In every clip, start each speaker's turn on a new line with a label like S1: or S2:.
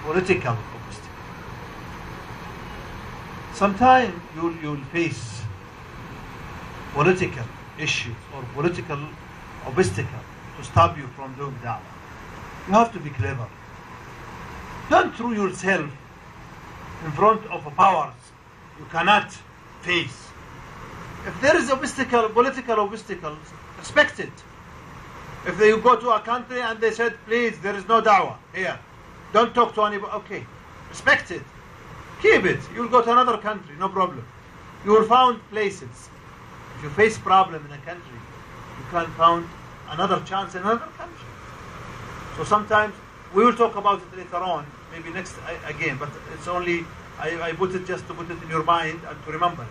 S1: political obstacle. Sometimes you'll face political issues or political obstacle to stop you from doing da'wah. You have to be clever. Don't throw yourself in front of powers you cannot face. If there is obstacle, political obstacles, respect it. If you go to a country and they said, please, there is no da'wah here, don't talk to anybody, okay, respect it. Keep it. You'll go to another country, no problem. You will find places. If you face problem in a country, you can find another chance in another country. So sometimes, we will talk about it later on, maybe next again, but it's only, I put it just to put it in your mind and to remember it.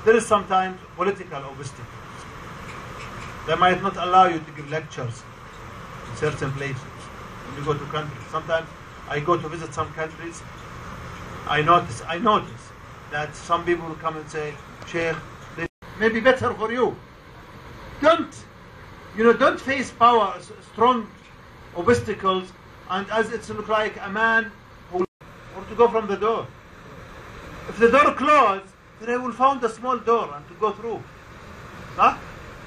S1: There is sometimes political obstacles. They might not allow you to give lectures in certain places when you go to countries. Sometimes I go to visit some countries, I notice that some people will come and say, Sheikh, this may be better for you. Don't face power, strong obstacles, and as it's look like a man who, or to go from the door. If the door closed, then I will find a small door and to go through. Huh?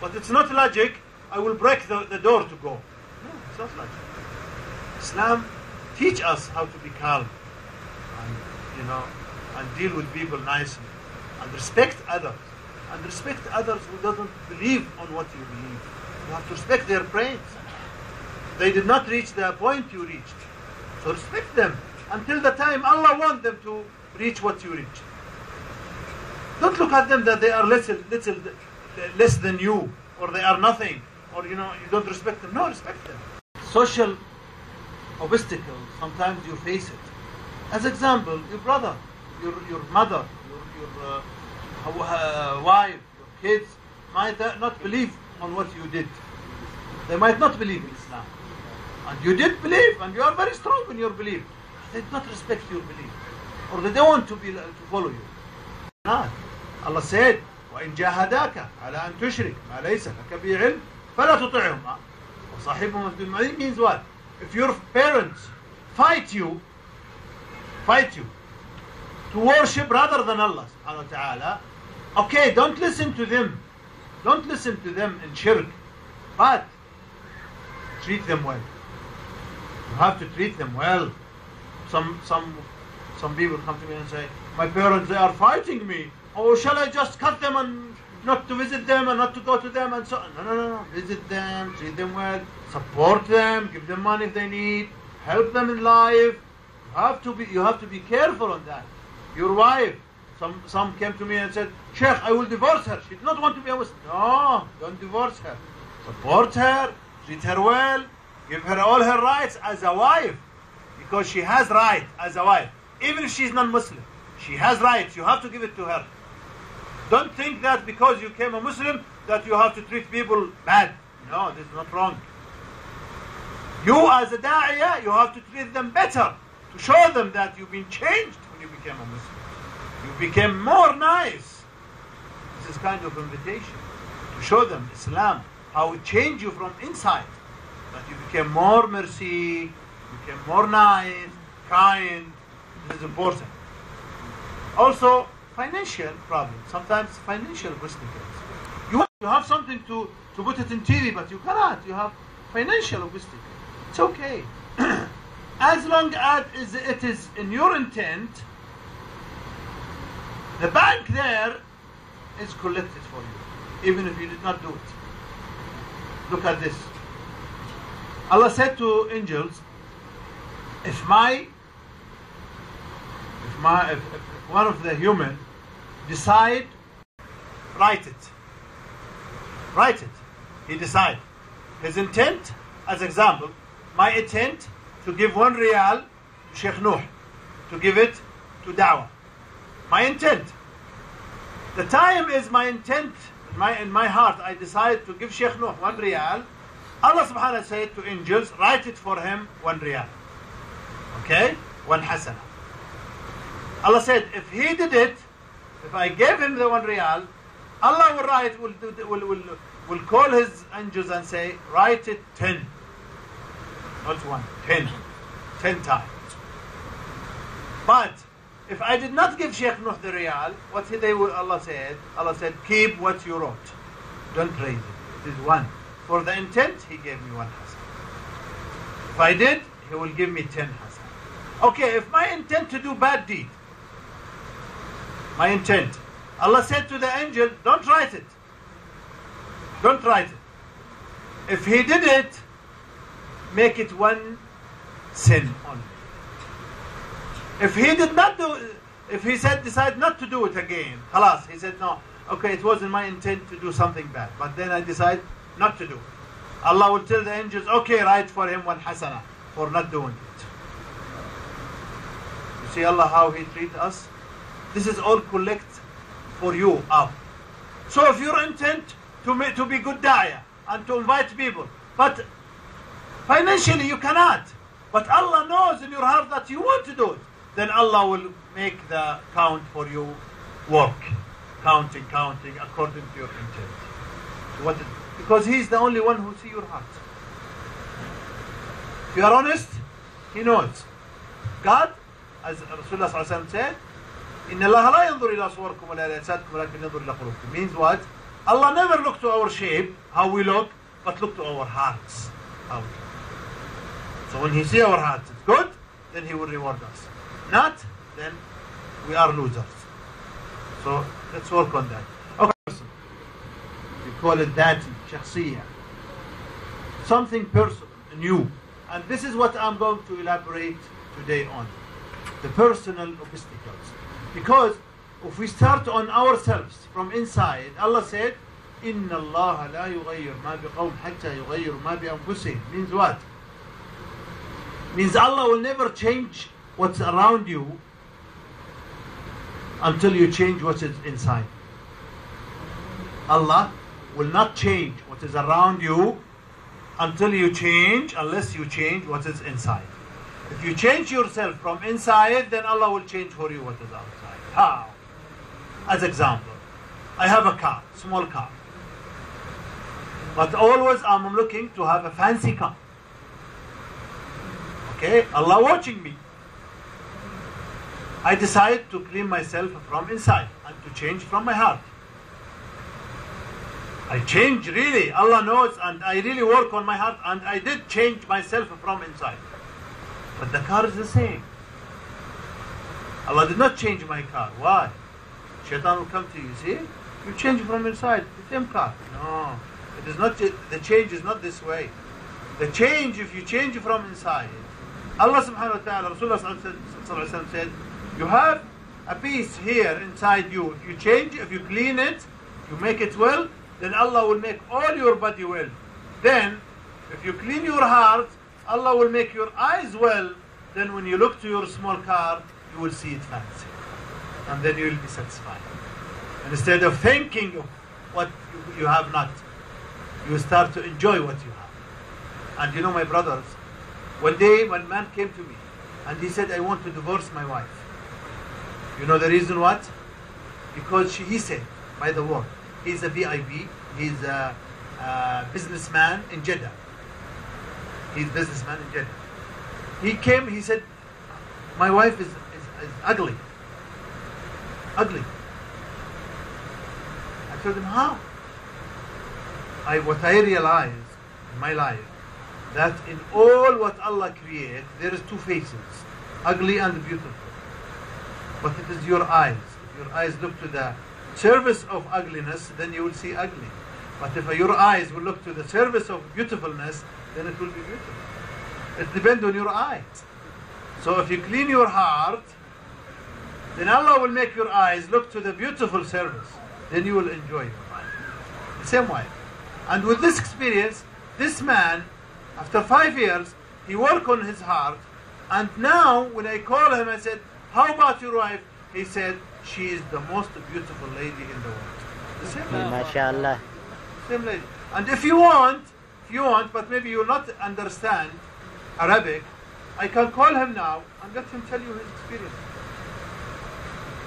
S1: But it's not logic, I will break the door to go. No, it's not logic. Islam teach us how to be calm and deal with people nicely and respect others. And respect others who doesn't believe on what you believe. You have to respect their brains. They did not reach the point you reached. So respect them until the time Allah wants them to reach what you reached. Don't look at them that they are less than you, or they are nothing, or you don't respect them. No, respect them. Social obstacles, sometimes you face it. As example, your brother, your mother, your wife, your kids might not believe on what you did. They might not believe in Islam. And you did believe, and you are very strong in your belief. They did not respect your belief. Or they don't want to follow you. Not. Allah said, وَإِنْ جَاهَدَاكَ عَلَىٰ أَن تُشْرِكْ مَا لَيْسَ لَكَ بِهِ عِلْمٍ فَلَا تُطِعْهُمَا وَصَاحِبْهُمَا فِي الْمَعْرُوفِ means what? If your parents fight you to worship rather than Allah subhanahu wa ta'ala, okay, don't listen to them. Don't listen to them in shirk, but treat them well. You have to treat them well. Some people come to me and say, my parents, they are fighting me. Oh, shall I just cut them and not to visit them and not to go to them and so on? No. Visit them, treat them well, support them, give them money if they need, help them in life. You have to be careful on that. Your wife, some came to me and said, Sheikh, I will divorce her. She did not want to be a Muslim. No, don't divorce her. Support her, treat her well, give her all her rights as a wife, because she has right as a wife. Even if she's non-Muslim, she has rights. You have to give it to her. Don't think that because you became a Muslim that you have to treat people bad. No, this is not wrong. You as a da'iyah, you have to treat them better, to show them that you've been changed when you became a Muslim. You became more nice. This is kind of invitation to show them Islam, how it changed you from inside. That you became more mercy, you became more nice, kind. This is important. Also, financial problems. Sometimes financial obstacles. You have something to put it in TV, but you cannot. You have financial obstacles. It's okay. As long as it is in your intent, the bank there is collected for you, even if you did not do it. Look at this. Allah said to angels, if one of the human decide, write it. He decide. His intent, as example, my intent to give 1 riyal to Sheikh Nuh, to give it to Dawah. My intent. The time is my intent, in my heart, I decide to give Sheikh Nuh 1 riyal. Allah subhanahu wa ta'ala said to angels, write it for him 1 riyal. Okay? 1 hasana. Allah said, if he did it, if I gave him the 1 riyal, Allah will call his angels and say, write it 10. Not 1, 10. 10 times. But if I did not give Sheikh Nuh the riyal, what did Allah said? Allah said, keep what you wrote. Don't raise it. It is one. For the intent, he gave me 1 hasan. If I did, he will give me 10 hasan. Okay, if my intent to do bad deed, my intent, Allah said to the angel, don't write it. Don't write it. If he did it, make it 1 sin only. If he did not do it, if he decide not to do it again, khalas, he said, no, okay, it wasn't my intent to do something bad, but then I decide not to do it. Allah will tell the angels, okay, write for him 1 hasana for not doing it. You see Allah how he treats us? This is all collect for you up. So if your intent to be good da'iyah and to invite people, but financially you cannot, but Allah knows in your heart that you want to do it, then Allah will make the count for you work. Counting according to your intent. Because He's the only one who sees your heart. If you are honest, He knows. God, as Rasulullah said, إِنَّ اللَّهَ لَا يَنظُرُ إِلَىٰ صُوَرِكُمْ وَلَا إِلَىٰ أَجْسَادِكُمْ وَلَكِنْ يَنظُرُ إِلَىٰ قُلُوبِكُم. Means what? Allah never look to our shape, how we look, but look to our hearts. How we look. So when He sees our hearts, it's good, then He will reward us. Not, then we are losers. So let's work on that. Okay. We call it that shakhsiyah. Something personal, new. And this is what I'm going to elaborate today on. The personal obstacles. Because if we start on ourselves from inside, Allah said, إِنَّ اللَّهَ لَا يُغَيِّرُ مَا بِقَوْمٍ حَتَّى يُغَيِّرُ مَا بِأَنفُسِهِمْ. Means what? Means Allah will never change what's around you until you change what is inside. Allah will not change what is around you until you change, unless you change what is inside. If you change yourself from inside, then Allah will change for you what is outside. How? As example, I have a car, small car. But always I'm looking to have a fancy car. Okay, Allah watching me. I decide to clean myself from inside and to change from my heart. I change really, Allah knows, and I really work on my heart, and I did change myself from inside. But the car is the same. Allah did not change my car. Why? Shaitan will come to you, see? You change from inside, the same car. No, it is not. The change is not this way. The change, if you change from inside, Allah subhanahu wa ta'ala, Rasulullah said, you have a piece here inside you. If you change, if you clean it, you make it well, then Allah will make all your body well. Then, if you clean your heart, Allah will make your eyes well. Then when you look to your small car, you will see it fancy. And then you will be satisfied. And instead of thinking of what you have not, you start to enjoy what you have. And you know, my brothers, one day one man came to me and he said, I want to divorce my wife. You know the reason what? Because he said, by the word, he's a VIP, he's a businessman in Jeddah. He's a businessman in Jeddah. He came, he said, my wife is ugly. Ugly. I told him, how? What I realized in my life, that in all what Allah created, there is two faces, ugly and beautiful. But it is your eyes. If your eyes look to the service of ugliness, then you will see ugly. But if your eyes will look to the service of beautifulness, then it will be beautiful. It depends on your eyes. So if you clean your heart, then Allah will make your eyes look to the beautiful service. Then you will enjoy your life. The same way. And with this experience, this man, after 5 years, he worked on his heart. And now, when I call him, I said, how about your wife? He said, she is the most beautiful lady in the world. The same lady.
S2: MashaAllah.
S1: Same lady. And if you want, but maybe you will not understand Arabic, I can call him now and let him tell you his experience.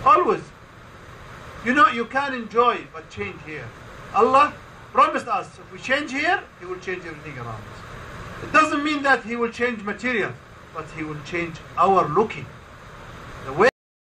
S1: Always. You know, you can enjoy, but change here. Allah promised us, if we change here, He will change everything around us. It doesn't mean that He will change material, but He will change our looking.